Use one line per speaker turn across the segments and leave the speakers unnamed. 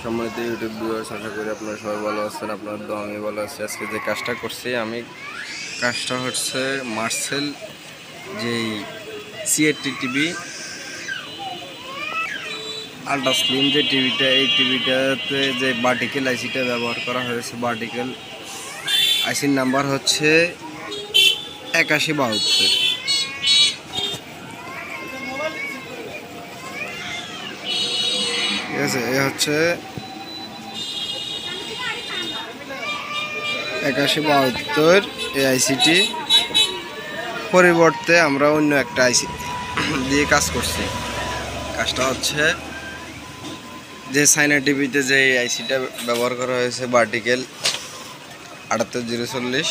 সম্মানিত YouTube viewers, আশা করি আপনারা সবাই ভালো আছেন। আপনার দোয়া আমি ভালো আছি। আজকে যে কাজটা করছি আমি, কাজটা হচ্ছে মার্সেল যেই সিএটি টিভি আল্ট্রা স্লিম যে টিভিটা, এই টিভিটাতে যে ভার্টিক্যাল আইসিটা ব্যবহার করা হয়েছে, ভার্টিক্যাল আইসির নাম্বার হচ্ছে 8172। ঠিক আছে, এ হচ্ছে 8172 এই আইসিটি পরিবর্তে আমরা অন্য একটা আইসি দিয়ে কাজ করছি। কাজটা হচ্ছে যে সাইনা টিভিতে যে আইসিটা ব্যবহার করা হয়েছে ভার্টিক্যাল 78040,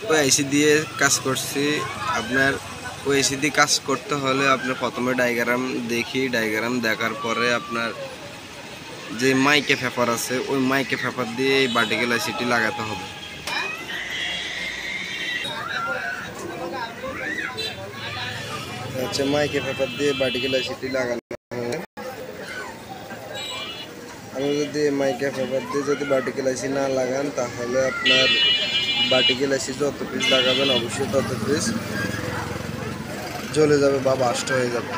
ওই আইসি দিয়ে কাজ করছি। আপনার ওই আইসি দিয়ে কাজ করতে হলে আপনার প্রথমে ডায়াগ্রাম ডায়াগ্রাম দেখার পরে আপনার যে মাইকে পেপার আছে, ওই মাইকে পেপার দিয়ে এই ভার্টিক্যাল আইসিটি লাগাতে হবে। আচ্ছা, মাইকে পেপার দিয়ে ভার্টিক্যাল আইসিটি লাগানো হবে। আমি যদি মাইকে পেপার দিয়ে যদি ভার্টিক্যাল আইসি না লাগান, তাহলে আপনার ভার্টিক্যাল আইসি যত পিস লাগাবেন অবশ্যই তত পিস জ্বলে যাবে বা বাস্ট হয়ে যাবে।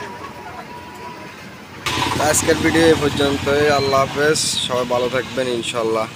আজকের ভিডিও এই পর্যন্তই। আল্লাহ হাফেজ, সবাই ভালো থাকবেন ইনশাল্লাহ।